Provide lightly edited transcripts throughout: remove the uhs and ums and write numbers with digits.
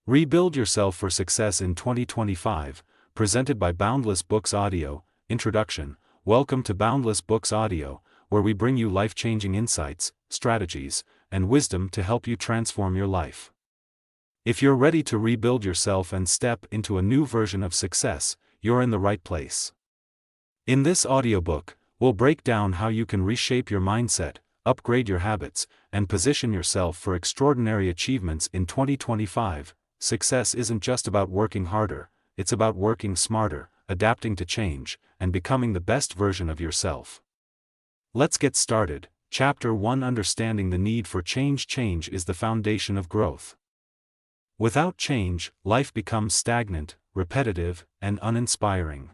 Rebuild Yourself for Success in 2025, presented by Boundless Books Audio. Introduction. Welcome to Boundless Books Audio, where we bring you life-changing insights, strategies, and wisdom to help you transform your life. If you're ready to rebuild yourself and step into a new version of success, you're in the right place. In this audiobook, we'll break down how you can reshape your mindset, upgrade your habits, and position yourself for extraordinary achievements in 2025. Success isn't just about working harder, it's about working smarter, adapting to change, and becoming the best version of yourself. Let's get started. Chapter 1: Understanding the Need for Change. Change is the foundation of growth. Without change, life becomes stagnant, repetitive, and uninspiring.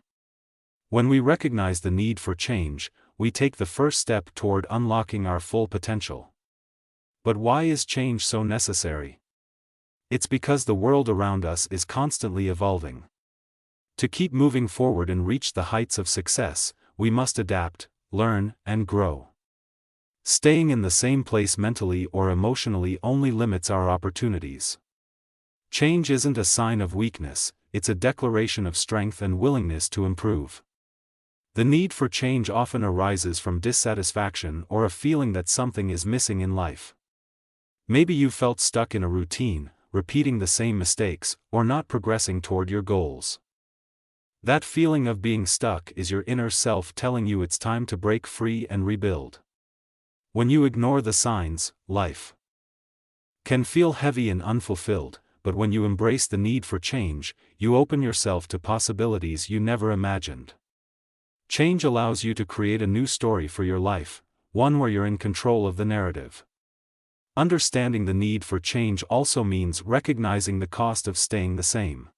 When we recognize the need for change, we take the first step toward unlocking our full potential. But why is change so necessary? It's because the world around us is constantly evolving. To keep moving forward and reach the heights of success, we must adapt, learn, and grow. Staying in the same place mentally or emotionally only limits our opportunities. Change isn't a sign of weakness, it's a declaration of strength and willingness to improve. The need for change often arises from dissatisfaction or a feeling that something is missing in life. Maybe you felt stuck in a routine, repeating the same mistakes, or not progressing toward your goals. That feeling of being stuck is your inner self telling you it's time to break free and rebuild. When you ignore the signs, life can feel heavy and unfulfilled, but when you embrace the need for change, you open yourself to possibilities you never imagined. Change allows you to create a new story for your life, one where you're in control of the narrative. Understanding the need for change also means recognizing the cost of staying the same.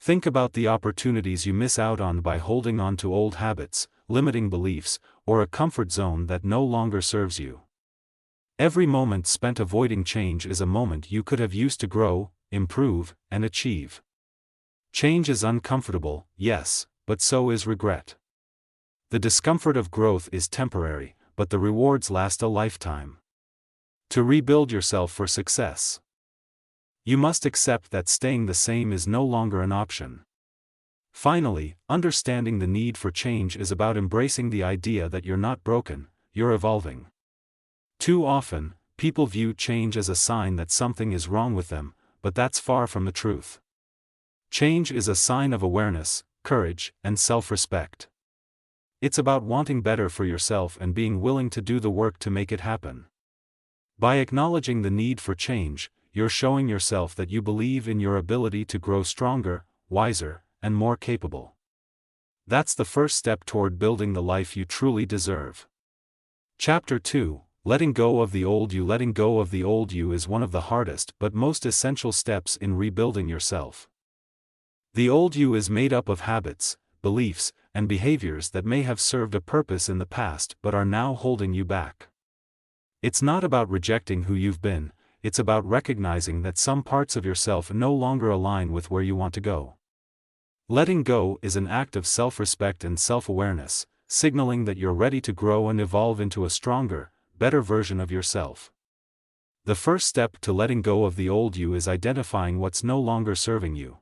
Think about the opportunities you miss out on by holding on to old habits, limiting beliefs, or a comfort zone that no longer serves you. Every moment spent avoiding change is a moment you could have used to grow, improve, and achieve. Change is uncomfortable, yes, but so is regret. The discomfort of growth is temporary, but the rewards last a lifetime. To rebuild yourself for success, you must accept that staying the same is no longer an option. Finally, understanding the need for change is about embracing the idea that you're not broken, you're evolving. Too often, people view change as a sign that something is wrong with them, but that's far from the truth. Change is a sign of awareness, courage, and self-respect. It's about wanting better for yourself and being willing to do the work to make it happen. By acknowledging the need for change, you're showing yourself that you believe in your ability to grow stronger, wiser, and more capable. That's the first step toward building the life you truly deserve. Chapter 2: Letting Go of the Old You. Letting go of the old you is one of the hardest but most essential steps in rebuilding yourself. The old you is made up of habits, beliefs, and behaviors that may have served a purpose in the past but are now holding you back. It's not about rejecting who you've been, it's about recognizing that some parts of yourself no longer align with where you want to go. Letting go is an act of self-respect and self-awareness, signaling that you're ready to grow and evolve into a stronger, better version of yourself. The first step to letting go of the old you is identifying what's no longer serving you.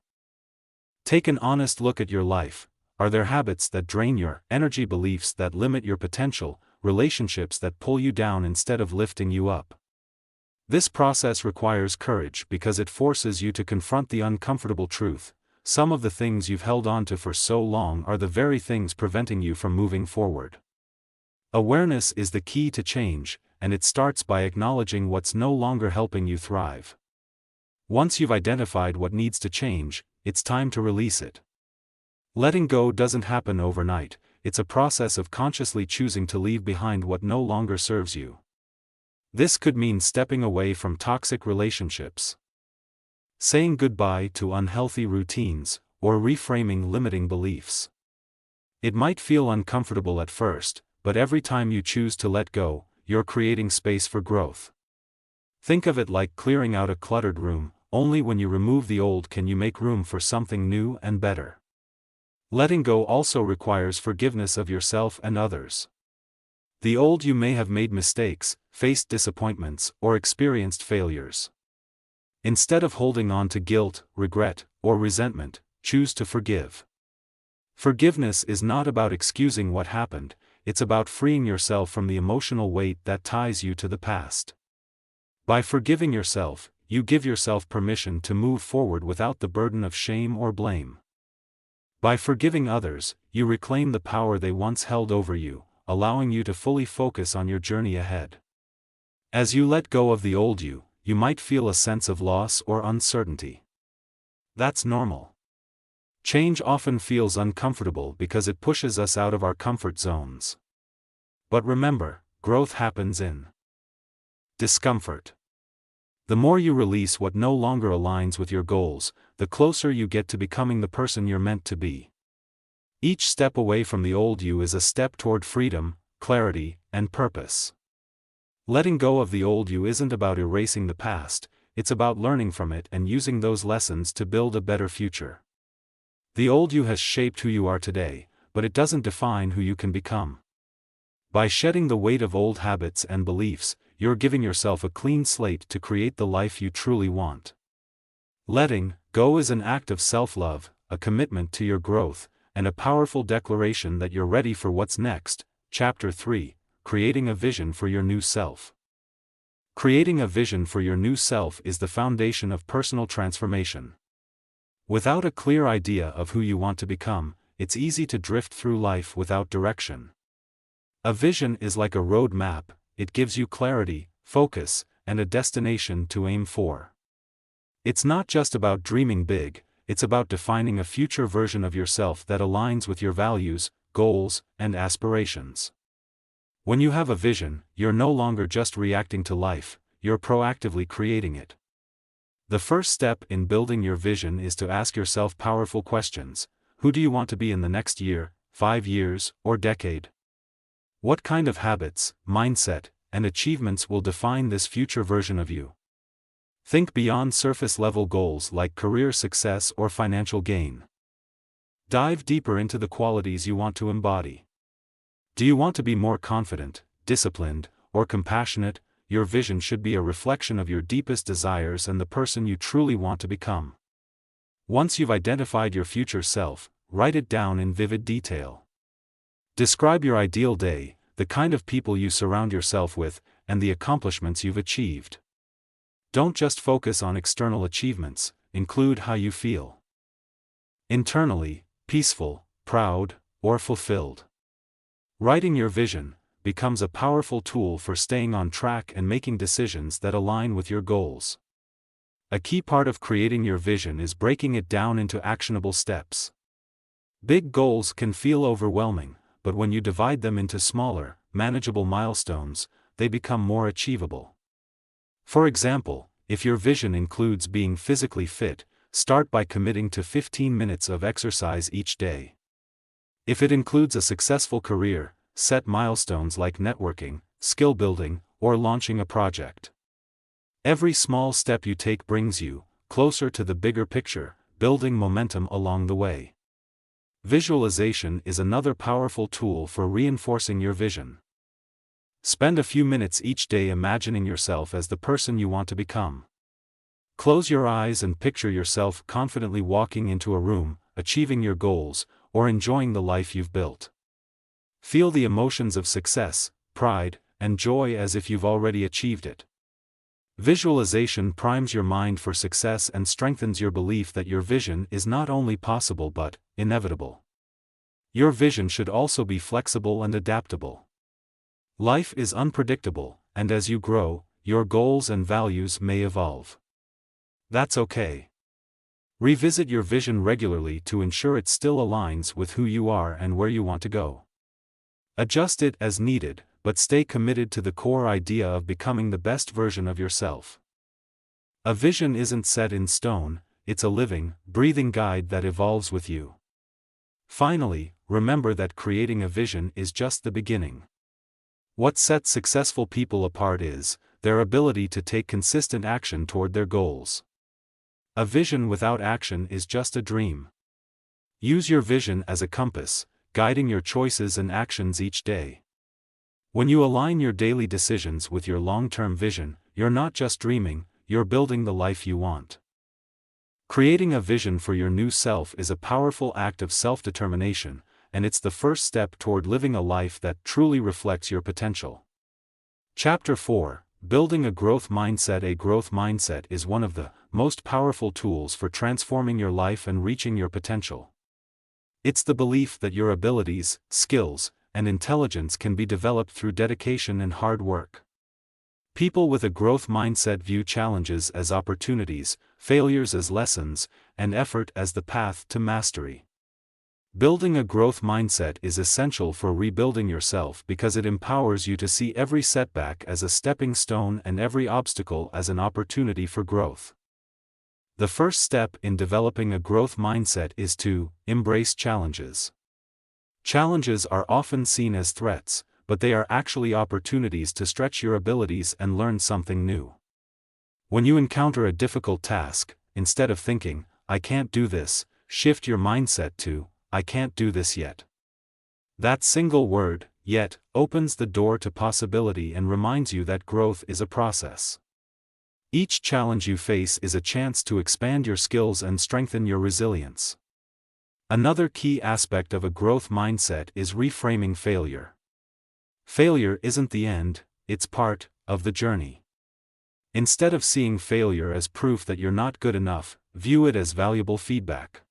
Take an honest look at your life. Are there habits that drain your energy, beliefs that limit your potential, relationships that pull you down instead of lifting you up? This process requires courage because it forces you to confront the uncomfortable truth. Some of the things you've held on to for so long are the very things preventing you from moving forward. Awareness is the key to change, and it starts by acknowledging what's no longer helping you thrive. Once you've identified what needs to change, it's time to release it. Letting go doesn't happen overnight. It's a process of consciously choosing to leave behind what no longer serves you. This could mean stepping away from toxic relationships, saying goodbye to unhealthy routines, or reframing limiting beliefs. It might feel uncomfortable at first, but every time you choose to let go, you're creating space for growth. Think of it like clearing out a cluttered room. Only when you remove the old can you make room for something new and better. Letting go also requires forgiveness of yourself and others. The old you may have made mistakes, faced disappointments, or experienced failures. Instead of holding on to guilt, regret, or resentment, choose to forgive. Forgiveness is not about excusing what happened, it's about freeing yourself from the emotional weight that ties you to the past. By forgiving yourself, you give yourself permission to move forward without the burden of shame or blame. By forgiving others, you reclaim the power they once held over you, allowing you to fully focus on your journey ahead. As you let go of the old you, you might feel a sense of loss or uncertainty. That's normal. Change often feels uncomfortable because it pushes us out of our comfort zones. But remember, growth happens in discomfort. The more you release what no longer aligns with your goals, the closer you get to becoming the person you're meant to be. Each step away from the old you is a step toward freedom, clarity, and purpose. Letting go of the old you isn't about erasing the past, it's about learning from it and using those lessons to build a better future. The old you has shaped who you are today, but it doesn't define who you can become. By shedding the weight of old habits and beliefs, you're giving yourself a clean slate to create the life you truly want. Letting go is an act of self-love, a commitment to your growth, and a powerful declaration that you're ready for what's next. Chapter 3: Creating a Vision for Your New Self. Creating a vision for your new self is the foundation of personal transformation. Without a clear idea of who you want to become, it's easy to drift through life without direction. A vision is like a road map, it gives you clarity, focus, and a destination to aim for. It's not just about dreaming big, it's about defining a future version of yourself that aligns with your values, goals, and aspirations. When you have a vision, you're no longer just reacting to life, you're proactively creating it. The first step in building your vision is to ask yourself powerful questions. Who do you want to be in the next year, 5 years, or decade? What kind of habits, mindset, and achievements will define this future version of you? Think beyond surface-level goals like career success or financial gain. Dive deeper into the qualities you want to embody. Do you want to be more confident, disciplined, or compassionate? Your vision should be a reflection of your deepest desires and the person you truly want to become. Once you've identified your future self, write it down in vivid detail. Describe your ideal day, the kind of people you surround yourself with, and the accomplishments you've achieved. Don't just focus on external achievements, include how you feel internally: peaceful, proud, or fulfilled. Writing your vision becomes a powerful tool for staying on track and making decisions that align with your goals. A key part of creating your vision is breaking it down into actionable steps. Big goals can feel overwhelming, but when you divide them into smaller, manageable milestones, they become more achievable. For example, if your vision includes being physically fit, start by committing to 15 minutes of exercise each day. If it includes a successful career, set milestones like networking, skill building, or launching a project. Every small step you take brings you closer to the bigger picture, building momentum along the way. Visualization is another powerful tool for reinforcing your vision. Spend a few minutes each day imagining yourself as the person you want to become. Close your eyes and picture yourself confidently walking into a room, achieving your goals, or enjoying the life you've built. Feel the emotions of success, pride, and joy as if you've already achieved it. Visualization primes your mind for success and strengthens your belief that your vision is not only possible but inevitable. Your vision should also be flexible and adaptable. Life is unpredictable, and as you grow, your goals and values may evolve. That's okay. Revisit your vision regularly to ensure it still aligns with who you are and where you want to go. Adjust it as needed, but stay committed to the core idea of becoming the best version of yourself. A vision isn't set in stone, it's a living, breathing guide that evolves with you. Finally, remember that creating a vision is just the beginning. What sets successful people apart is their ability to take consistent action toward their goals. A vision without action is just a dream. Use your vision as a compass, guiding your choices and actions each day. When you align your daily decisions with your long-term vision, you're not just dreaming, you're building the life you want. Creating a vision for your new self is a powerful act of self-determination, and it's the first step toward living a life that truly reflects your potential. Chapter 4: Building a Growth Mindset. A growth mindset is one of the most powerful tools for transforming your life and reaching your potential. It's the belief that your abilities, skills, and intelligence can be developed through dedication and hard work. People with a growth mindset view challenges as opportunities, failures as lessons, and effort as the path to mastery. Building a growth mindset is essential for rebuilding yourself because it empowers you to see every setback as a stepping stone and every obstacle as an opportunity for growth. The first step in developing a growth mindset is to embrace challenges. Challenges are often seen as threats, but they are actually opportunities to stretch your abilities and learn something new. When you encounter a difficult task, instead of thinking, "I can't do this," shift your mindset to, "I can't do this yet." That single word, "yet," opens the door to possibility and reminds you that growth is a process. Each challenge you face is a chance to expand your skills and strengthen your resilience. Another key aspect of a growth mindset is reframing failure. Failure isn't the end, it's part of the journey. Instead of seeing failure as proof that you're not good enough, view it as valuable feedback.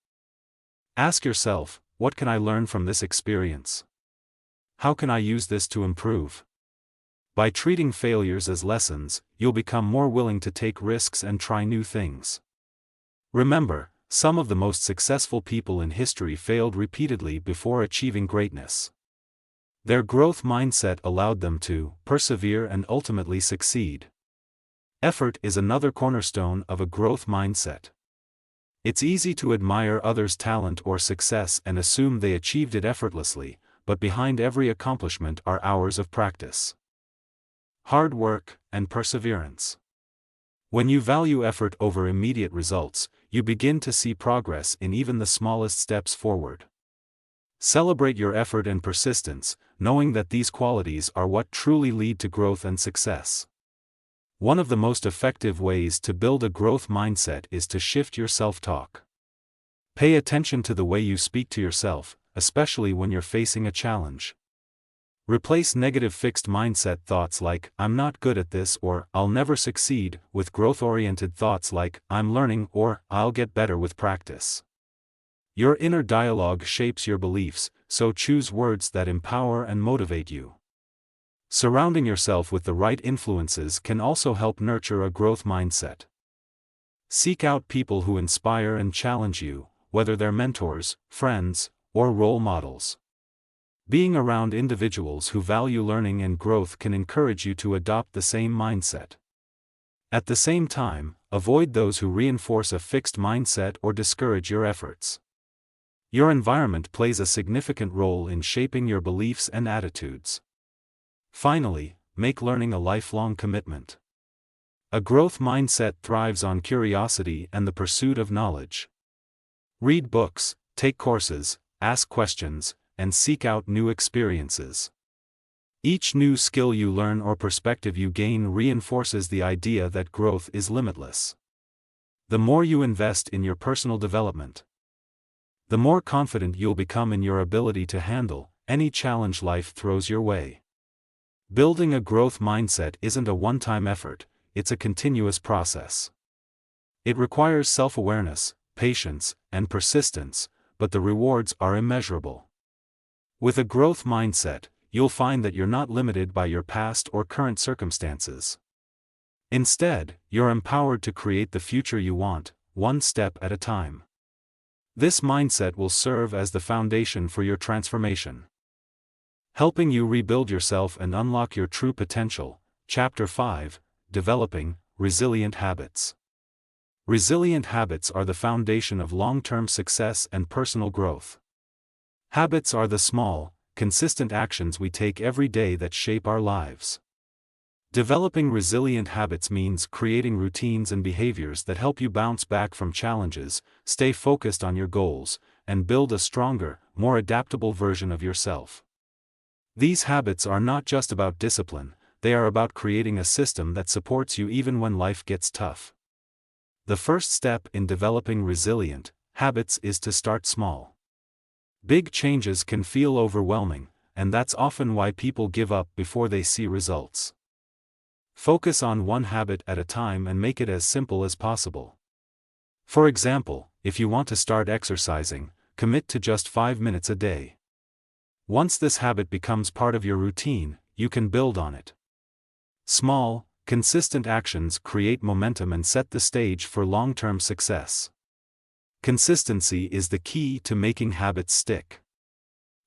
Ask yourself, what can I learn from this experience? How can I use this to improve? By treating failures as lessons, you'll become more willing to take risks and try new things. Remember, some of the most successful people in history failed repeatedly before achieving greatness. Their growth mindset allowed them to persevere and ultimately succeed. Effort is another cornerstone of a growth mindset. It's easy to admire others' talent or success and assume they achieved it effortlessly, but behind every accomplishment are hours of practice, hard work, and perseverance. When you value effort over immediate results, you begin to see progress in even the smallest steps forward. Celebrate your effort and persistence, knowing that these qualities are what truly lead to growth and success. One of the most effective ways to build a growth mindset is to shift your self-talk. Pay attention to the way you speak to yourself, especially when you're facing a challenge. Replace negative fixed mindset thoughts like, "I'm not good at this" or "I'll never succeed," with growth-oriented thoughts like, "I'm learning" or "I'll get better with practice." Your inner dialogue shapes your beliefs, so choose words that empower and motivate you. Surrounding yourself with the right influences can also help nurture a growth mindset. Seek out people who inspire and challenge you, whether they're mentors, friends, or role models. Being around individuals who value learning and growth can encourage you to adopt the same mindset. At the same time, avoid those who reinforce a fixed mindset or discourage your efforts. Your environment plays a significant role in shaping your beliefs and attitudes. Finally, make learning a lifelong commitment. A growth mindset thrives on curiosity and the pursuit of knowledge. Read books, take courses, ask questions, and seek out new experiences. Each new skill you learn or perspective you gain reinforces the idea that growth is limitless. The more you invest in your personal development, the more confident you'll become in your ability to handle any challenge life throws your way. Building a growth mindset isn't a one-time effort, it's a continuous process. It requires self-awareness, patience, and persistence, but the rewards are immeasurable. With a growth mindset, you'll find that you're not limited by your past or current circumstances. Instead, you're empowered to create the future you want, one step at a time. This mindset will serve as the foundation for your transformation, helping you rebuild yourself and unlock your true potential. Chapter 5: Developing Resilient Habits. Resilient habits are the foundation of long-term success and personal growth. Habits are the small, consistent actions we take every day that shape our lives. Developing resilient habits means creating routines and behaviors that help you bounce back from challenges, stay focused on your goals, and build a stronger, more adaptable version of yourself. These habits are not just about discipline, they are about creating a system that supports you even when life gets tough. The first step in developing resilient habits is to start small. Big changes can feel overwhelming, and that's often why people give up before they see results. Focus on one habit at a time and make it as simple as possible. For example, if you want to start exercising, commit to just 5 minutes a day. Once this habit becomes part of your routine, you can build on it. Small, consistent actions create momentum and set the stage for long-term success. Consistency is the key to making habits stick.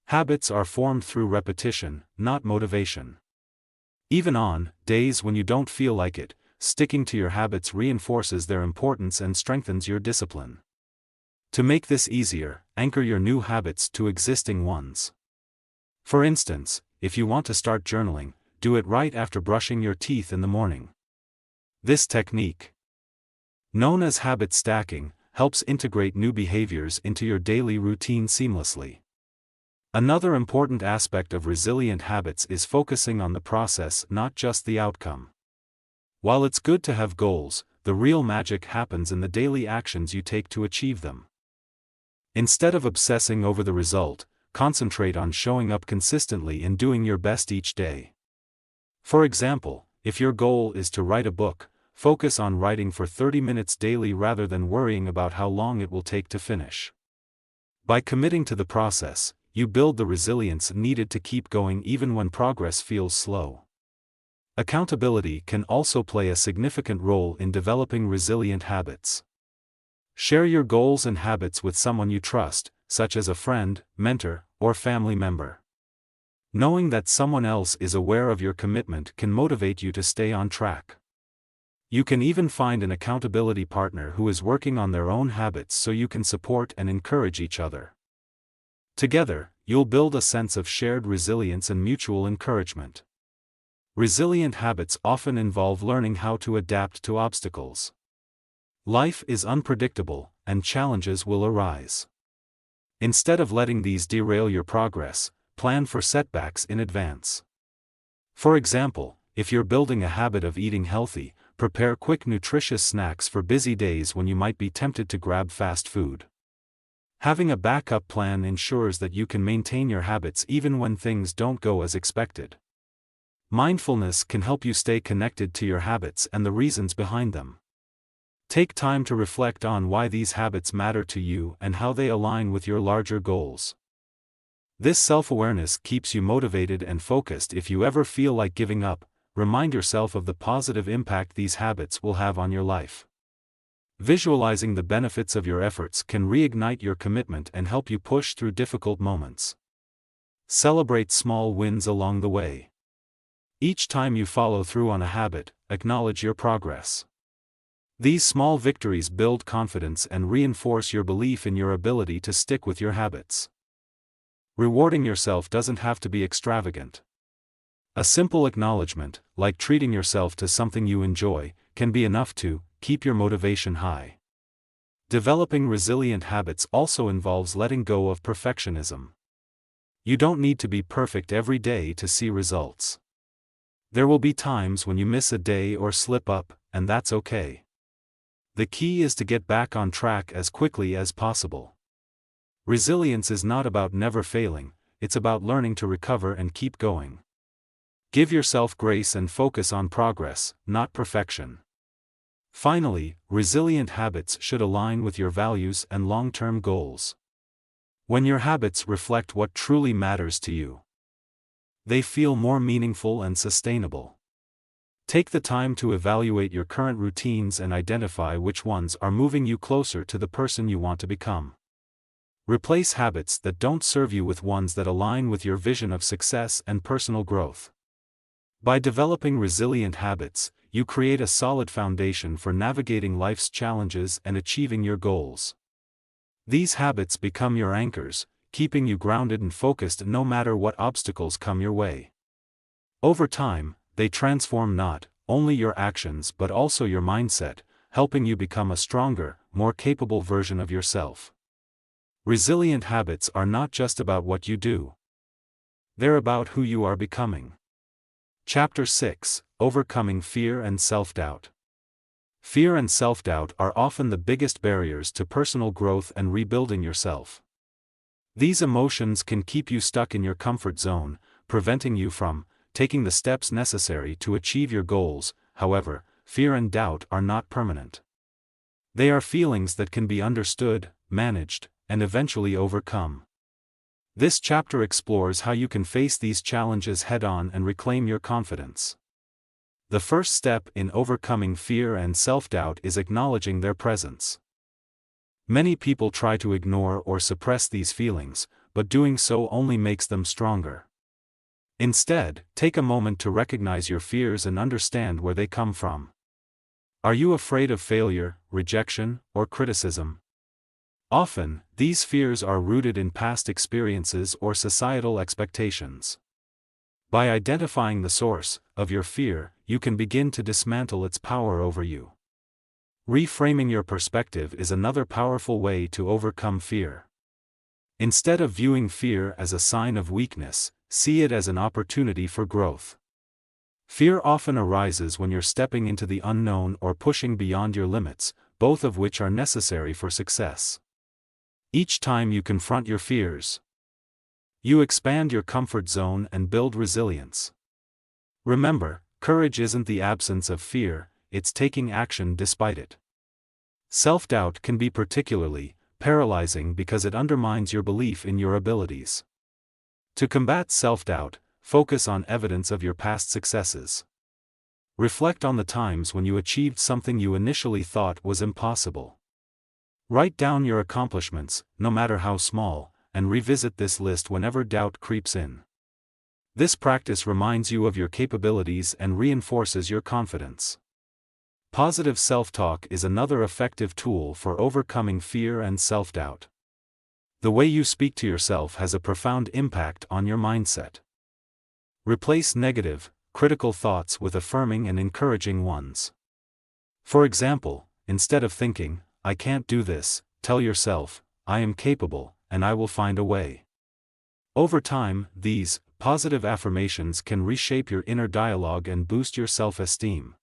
Habits are formed through repetition, not motivation. Even on days when you don't feel like it, sticking to your habits reinforces their importance and strengthens your discipline. To make this easier, anchor your new habits to existing ones. For instance, if you want to start journaling, do it right after brushing your teeth in the morning. This technique, known as habit stacking, helps integrate new behaviors into your daily routine seamlessly. Another important aspect of resilient habits is focusing on the process, not just the outcome. While it's good to have goals, the real magic happens in the daily actions you take to achieve them. Instead of obsessing over the result, concentrate on showing up consistently and doing your best each day. For example, if your goal is to write a book, focus on writing for 30 minutes daily rather than worrying about how long it will take to finish. By committing to the process, you build the resilience needed to keep going even when progress feels slow. Accountability can also play a significant role in developing resilient habits. Share your goals and habits with someone you trust, such as a friend, mentor, or family member. Knowing that someone else is aware of your commitment can motivate you to stay on track. You can even find an accountability partner who is working on their own habits so you can support and encourage each other. Together, you'll build a sense of shared resilience and mutual encouragement. Resilient habits often involve learning how to adapt to obstacles. Life is unpredictable, and challenges will arise. Instead of letting these derail your progress, plan for setbacks in advance. For example, if you're building a habit of eating healthy, prepare quick nutritious snacks for busy days when you might be tempted to grab fast food. Having a backup plan ensures that you can maintain your habits even when things don't go as expected. Mindfulness can help you stay connected to your habits and the reasons behind them. Take time to reflect on why these habits matter to you and how they align with your larger goals. This self-awareness keeps you motivated and focused. If you ever feel like giving up, remind yourself of the positive impact these habits will have on your life. Visualizing the benefits of your efforts can reignite your commitment and help you push through difficult moments. Celebrate small wins along the way. Each time you follow through on a habit, acknowledge your progress. These small victories build confidence and reinforce your belief in your ability to stick with your habits. Rewarding yourself doesn't have to be extravagant. A simple acknowledgement, like treating yourself to something you enjoy, can be enough to keep your motivation high. Developing resilient habits also involves letting go of perfectionism. You don't need to be perfect every day to see results. There will be times when you miss a day or slip up, and that's okay. The key is to get back on track as quickly as possible. Resilience is not about never failing, it's about learning to recover and keep going. Give yourself grace and focus on progress, not perfection. Finally, resilient habits should align with your values and long-term goals. When your habits reflect what truly matters to you, they feel more meaningful and sustainable. Take the time to evaluate your current routines and identify which ones are moving you closer to the person you want to become. Replace habits that don't serve you with ones that align with your vision of success and personal growth. By developing resilient habits, you create a solid foundation for navigating life's challenges and achieving your goals. These habits become your anchors, keeping you grounded and focused no matter what obstacles come your way. Over time, they transform not only your actions but also your mindset, helping you become a stronger, more capable version of yourself. Resilient habits are not just about what you do. They're about who you are becoming. Chapter 6: Overcoming Fear and Self-Doubt. Fear and self-doubt are often the biggest barriers to personal growth and rebuilding yourself. These emotions can keep you stuck in your comfort zone, preventing you from taking the steps necessary to achieve your goals. However, fear and doubt are not permanent. They are feelings that can be understood, managed, and eventually overcome. This chapter explores how you can face these challenges head-on and reclaim your confidence. The first step in overcoming fear and self-doubt is acknowledging their presence. Many people try to ignore or suppress these feelings, but doing so only makes them stronger. Instead, take a moment to recognize your fears and understand where they come from. Are you afraid of failure, rejection, or criticism? Often, these fears are rooted in past experiences or societal expectations. By identifying the source of your fear, you can begin to dismantle its power over you. Reframing your perspective is another powerful way to overcome fear. Instead of viewing fear as a sign of weakness, see it as an opportunity for growth. Fear often arises when you're stepping into the unknown or pushing beyond your limits, both of which are necessary for success. Each time you confront your fears, you expand your comfort zone and build resilience. Remember, courage isn't the absence of fear, it's taking action despite it. Self-doubt can be particularly paralyzing because it undermines your belief in your abilities. To combat self-doubt, focus on evidence of your past successes. Reflect on the times when you achieved something you initially thought was impossible. Write down your accomplishments, no matter how small, and revisit this list whenever doubt creeps in. This practice reminds you of your capabilities and reinforces your confidence. Positive self-talk is another effective tool for overcoming fear and self-doubt. The way you speak to yourself has a profound impact on your mindset. Replace negative, critical thoughts with affirming and encouraging ones. For example, instead of thinking, "I can't do this," tell yourself, "I am capable, and I will find a way." Over time, these positive affirmations can reshape your inner dialogue and boost your self-esteem.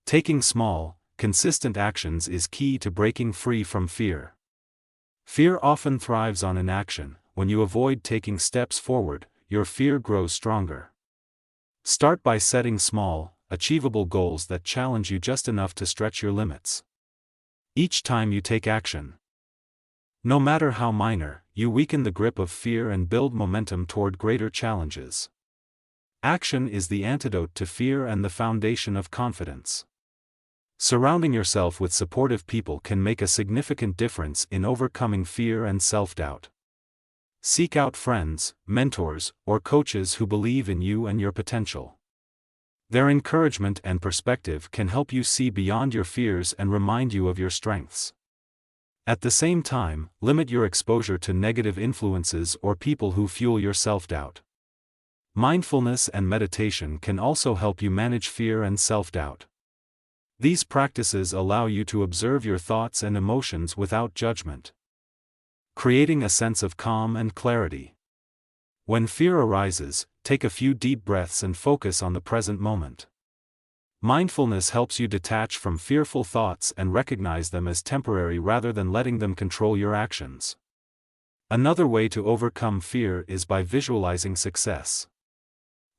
Taking small, consistent actions is key to breaking free from fear. Fear often thrives on inaction. When you avoid taking steps forward, your fear grows stronger. Start by setting small, achievable goals that challenge you just enough to stretch your limits. Each time you take action, no matter how minor, you weaken the grip of fear and build momentum toward greater challenges. Action is the antidote to fear and the foundation of confidence. Surrounding yourself with supportive people can make a significant difference in overcoming fear and self-doubt. Seek out friends, mentors, or coaches who believe in you and your potential. Their encouragement and perspective can help you see beyond your fears and remind you of your strengths. At the same time, limit your exposure to negative influences or people who fuel your self-doubt. Mindfulness and meditation can also help you manage fear and self-doubt. These practices allow you to observe your thoughts and emotions without judgment, creating a sense of calm and clarity. When fear arises, take a few deep breaths and focus on the present moment. Mindfulness helps you detach from fearful thoughts and recognize them as temporary rather than letting them control your actions. Another way to overcome fear is by visualizing success.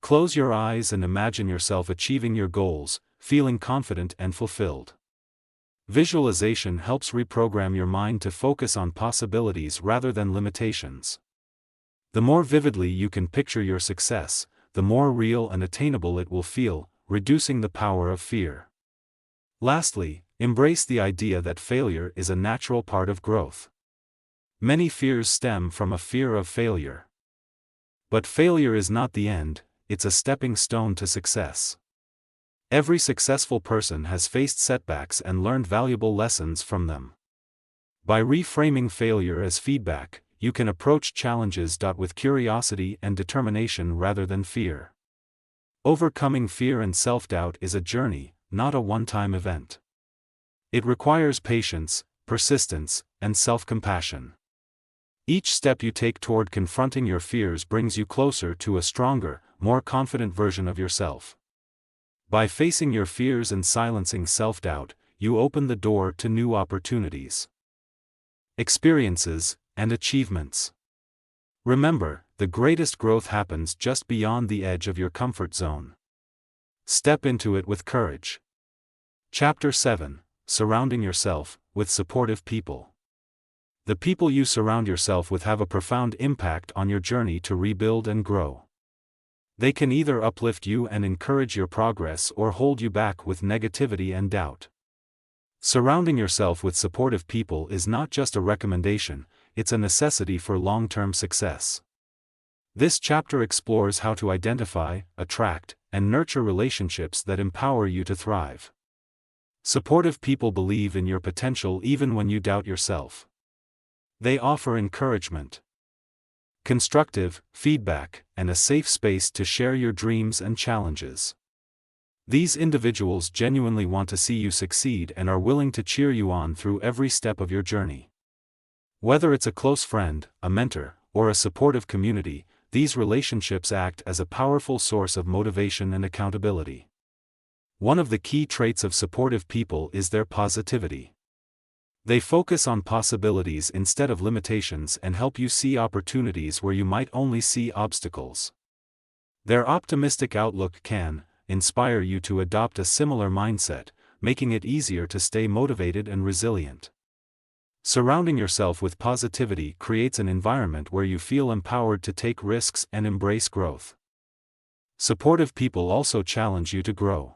Close your eyes and imagine yourself achieving your goals, feeling confident and fulfilled. Visualization helps reprogram your mind to focus on possibilities rather than limitations. The more vividly you can picture your success, the more real and attainable it will feel, reducing the power of fear. Lastly, embrace the idea that failure is a natural part of growth. Many fears stem from a fear of failure. But failure is not the end, it's a stepping stone to success. Every successful person has faced setbacks and learned valuable lessons from them. By reframing failure as feedback, you can approach challenges with curiosity and determination rather than fear. Overcoming fear and self-doubt is a journey, not a one-time event. It requires patience, persistence, and self-compassion. Each step you take toward confronting your fears brings you closer to a stronger, more confident version of yourself. By facing your fears and silencing self-doubt, you open the door to new opportunities, experiences, and achievements. Remember, the greatest growth happens just beyond the edge of your comfort zone. Step into it with courage. Chapter 7: Surrounding yourself with supportive people. The people you surround yourself with have a profound impact on your journey to rebuild and grow. They can either uplift you and encourage your progress or hold you back with negativity and doubt. Surrounding yourself with supportive people is not just a recommendation, it's a necessity for long-term success. This chapter explores how to identify, attract, and nurture relationships that empower you to thrive. Supportive people believe in your potential even when you doubt yourself. They offer encouragement, constructive feedback, and a safe space to share your dreams and challenges. These individuals genuinely want to see you succeed and are willing to cheer you on through every step of your journey. Whether it's a close friend, a mentor, or a supportive community, these relationships act as a powerful source of motivation and accountability. One of the key traits of supportive people is their positivity. They focus on possibilities instead of limitations and help you see opportunities where you might only see obstacles. Their optimistic outlook can inspire you to adopt a similar mindset, making it easier to stay motivated and resilient. Surrounding yourself with positivity creates an environment where you feel empowered to take risks and embrace growth. Supportive people also challenge you to grow.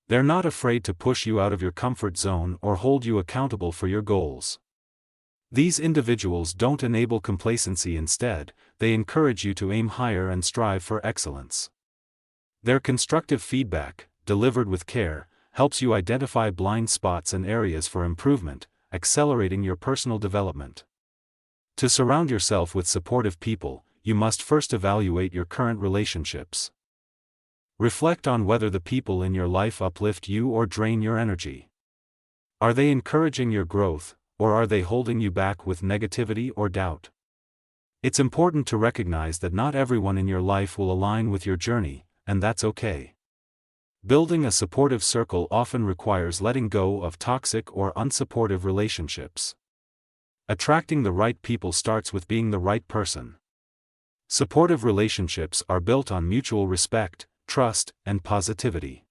They're not afraid to push you out of your comfort zone or hold you accountable for your goals. These individuals don't enable complacency; instead, they encourage you to aim higher and strive for excellence. Their constructive feedback, delivered with care, helps you identify blind spots and areas for improvement, accelerating your personal development. To surround yourself with supportive people, you must first evaluate your current relationships. Reflect on whether the people in your life uplift you or drain your energy. Are they encouraging your growth, or are they holding you back with negativity or doubt? It's important to recognize that not everyone in your life will align with your journey, and that's okay. Building a supportive circle often requires letting go of toxic or unsupportive relationships. Attracting the right people starts with being the right person. Supportive relationships are built on mutual respect, trust, and positivity.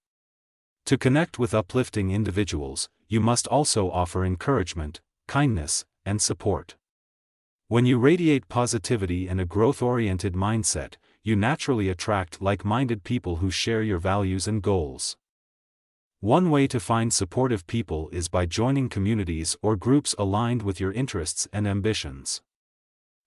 To connect with uplifting individuals, you must also offer encouragement, kindness, and support. When you radiate positivity and a growth-oriented mindset, you naturally attract like-minded people who share your values and goals. One way to find supportive people is by joining communities or groups aligned with your interests and ambitions.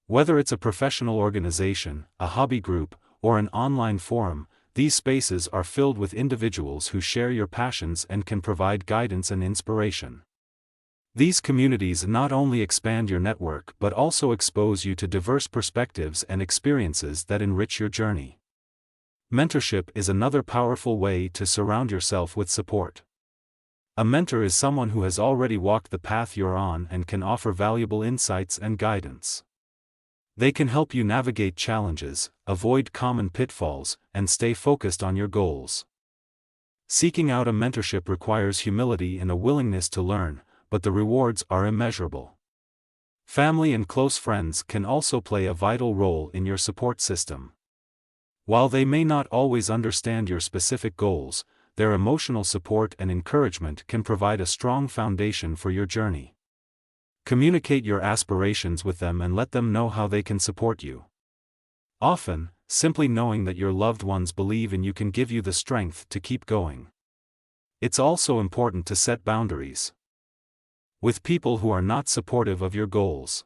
Whether it's a professional organization, a hobby group, or an online forum, these spaces are filled with individuals who share your passions and can provide guidance and inspiration. These communities not only expand your network but also expose you to diverse perspectives and experiences that enrich your journey. Mentorship is another powerful way to surround yourself with support. A mentor is someone who has already walked the path you're on and can offer valuable insights and guidance. They can help you navigate challenges, avoid common pitfalls, and stay focused on your goals. Seeking out a mentorship requires humility and a willingness to learn, but the rewards are immeasurable. Family and close friends can also play a vital role in your support system. While they may not always understand your specific goals, their emotional support and encouragement can provide a strong foundation for your journey. Communicate your aspirations with them and let them know how they can support you. Often, simply knowing that your loved ones believe in you can give you the strength to keep going. It's also important to set boundaries with people who are not supportive of your goals.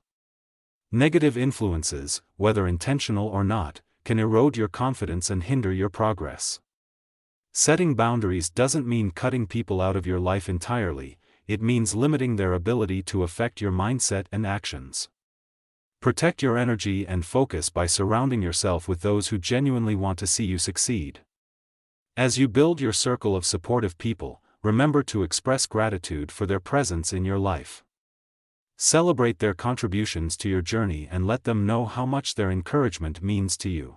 Negative influences, whether intentional or not, can erode your confidence and hinder your progress. Setting boundaries doesn't mean cutting people out of your life entirely. It means limiting their ability to affect your mindset and actions. Protect your energy and focus by surrounding yourself with those who genuinely want to see you succeed. As you build your circle of supportive people, remember to express gratitude for their presence in your life. Celebrate their contributions to your journey and let them know how much their encouragement means to you.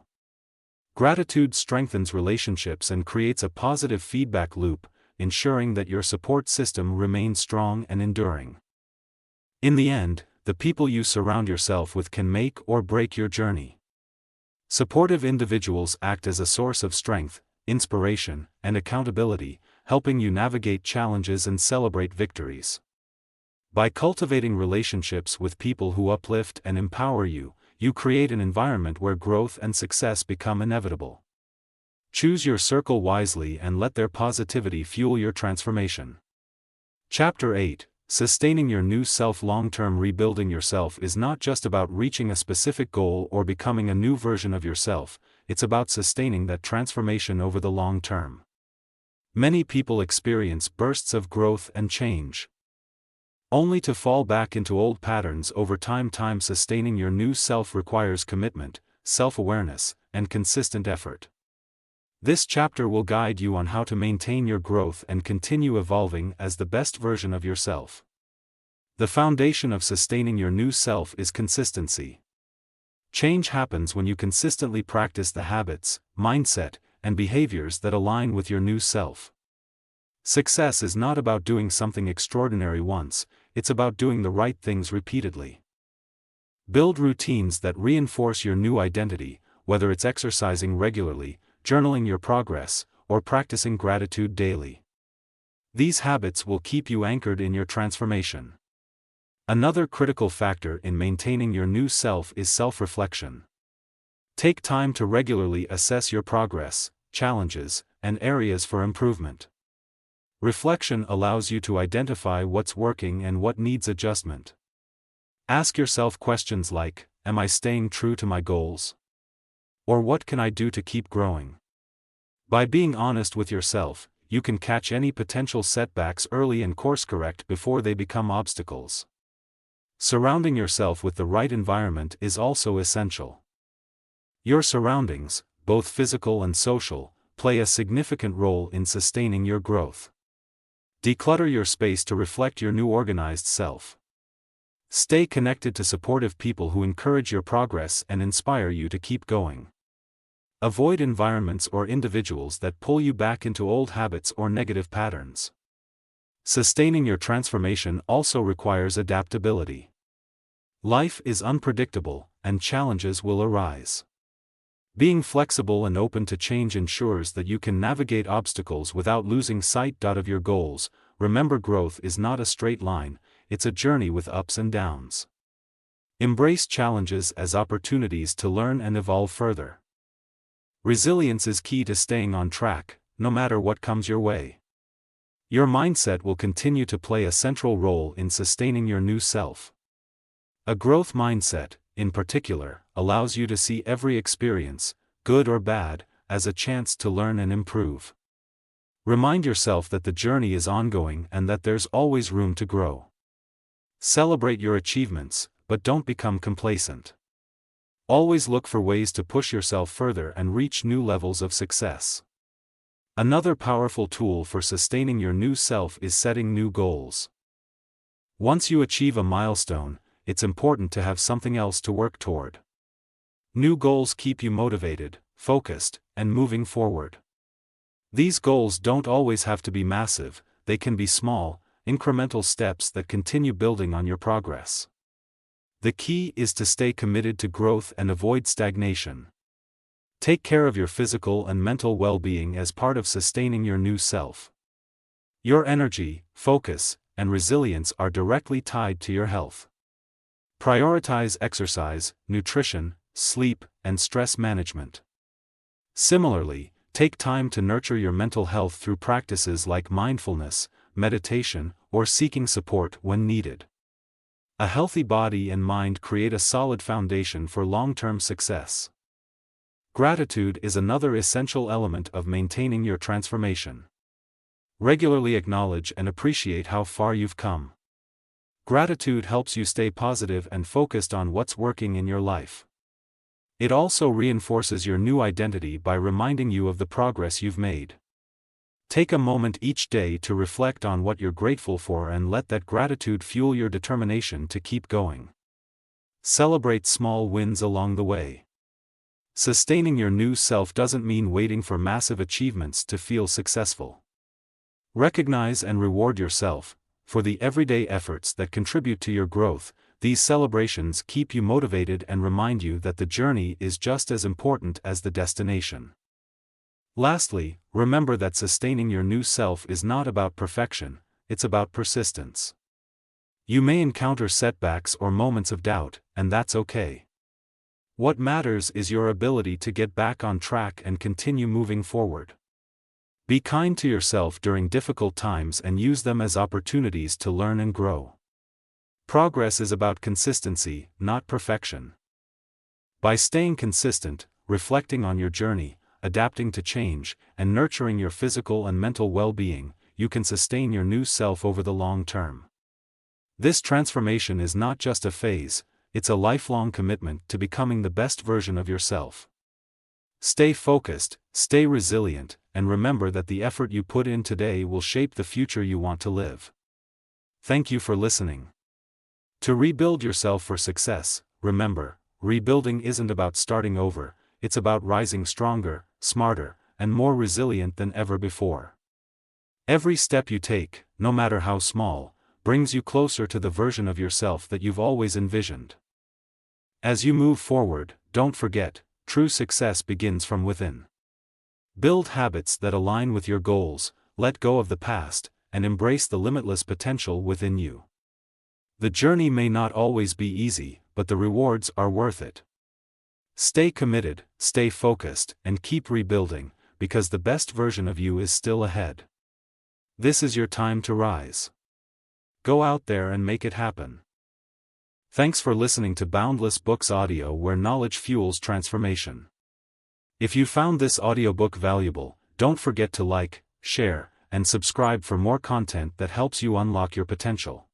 Gratitude strengthens relationships and creates a positive feedback loop, ensuring that your support system remains strong and enduring. In the end, the people you surround yourself with can make or break your journey. Supportive individuals act as a source of strength, inspiration, and accountability, helping you navigate challenges and celebrate victories. By cultivating relationships with people who uplift and empower you, you create an environment where growth and success become inevitable. Choose your circle wisely and let their positivity fuel your transformation. Chapter 8: Sustaining Your New Self. Long-term rebuilding yourself is not just about reaching a specific goal or becoming a new version of yourself, it's about sustaining that transformation over the long term. Many people experience bursts of growth and change, only to fall back into old patterns over time. Sustaining your new self requires commitment, self-awareness, and consistent effort. This chapter will guide you on how to maintain your growth and continue evolving as the best version of yourself. The foundation of sustaining your new self is consistency. Change happens when you consistently practice the habits, mindset, and behaviors that align with your new self. Success is not about doing something extraordinary once, it's about doing the right things repeatedly. Build routines that reinforce your new identity, whether it's exercising regularly, journaling your progress, or practicing gratitude daily. These habits will keep you anchored in your transformation. Another critical factor in maintaining your new self is self-reflection. Take time to regularly assess your progress, challenges, and areas for improvement. Reflection allows you to identify what's working and what needs adjustment. Ask yourself questions like, am I staying true to my goals? Or what can I do to keep growing? By being honest with yourself, you can catch any potential setbacks early and course-correct before they become obstacles. Surrounding yourself with the right environment is also essential. Your surroundings, both physical and social, play a significant role in sustaining your growth. Declutter your space to reflect your new organized self. Stay connected to supportive people who encourage your progress and inspire you to keep going. Avoid environments or individuals that pull you back into old habits or negative patterns. Sustaining your transformation also requires adaptability. Life is unpredictable, and challenges will arise. Being flexible and open to change ensures that you can navigate obstacles without losing sight of your goals. Remember, growth is not a straight line, it's a journey with ups and downs. Embrace challenges as opportunities to learn and evolve further. Resilience is key to staying on track, no matter what comes your way. Your mindset will continue to play a central role in sustaining your new self. A growth mindset, in particular, allows you to see every experience, good or bad, as a chance to learn and improve. Remind yourself that the journey is ongoing and that there's always room to grow. Celebrate your achievements, but don't become complacent. Always look for ways to push yourself further and reach new levels of success. Another powerful tool for sustaining your new self is setting new goals. Once you achieve a milestone, it's important to have something else to work toward. New goals keep you motivated, focused, and moving forward. These goals don't always have to be massive, they can be small, incremental steps that continue building on your progress. The key is to stay committed to growth and avoid stagnation. Take care of your physical and mental well-being as part of sustaining your new self. Your energy, focus, and resilience are directly tied to your health. Prioritize exercise, nutrition, sleep, and stress management. Similarly, take time to nurture your mental health through practices like mindfulness, meditation, or seeking support when needed. A healthy body and mind create a solid foundation for long-term success. Gratitude is another essential element of maintaining your transformation. Regularly acknowledge and appreciate how far you've come. Gratitude helps you stay positive and focused on what's working in your life. It also reinforces your new identity by reminding you of the progress you've made. Take a moment each day to reflect on what you're grateful for and let that gratitude fuel your determination to keep going. Celebrate small wins along the way. Sustaining your new self doesn't mean waiting for massive achievements to feel successful. Recognize and reward yourself for the everyday efforts that contribute to your growth. These celebrations keep you motivated and remind you that the journey is just as important as the destination. Lastly, remember that sustaining your new self is not about perfection, it's about persistence. You may encounter setbacks or moments of doubt, and that's okay. What matters is your ability to get back on track and continue moving forward. Be kind to yourself during difficult times and use them as opportunities to learn and grow. Progress is about consistency, not perfection. By staying consistent, reflecting on your journey, adapting to change, and nurturing your physical and mental well-being, you can sustain your new self over the long term. This transformation is not just a phase, it's a lifelong commitment to becoming the best version of yourself. Stay focused, stay resilient, and remember that the effort you put in today will shape the future you want to live. Thank you for listening. To rebuild yourself for success, remember, rebuilding isn't about starting over, it's about rising stronger, smarter, and more resilient than ever before. Every step you take, no matter how small, brings you closer to the version of yourself that you've always envisioned. As you move forward, don't forget, true success begins from within. Build habits that align with your goals, let go of the past, and embrace the limitless potential within you. The journey may not always be easy, but the rewards are worth it. Stay committed, stay focused, and keep rebuilding, because the best version of you is still ahead. This is your time to rise. Go out there and make it happen. Thanks for listening to Boundless Books Audio, where knowledge fuels transformation. If you found this audiobook valuable, don't forget to like, share, and subscribe for more content that helps you unlock your potential.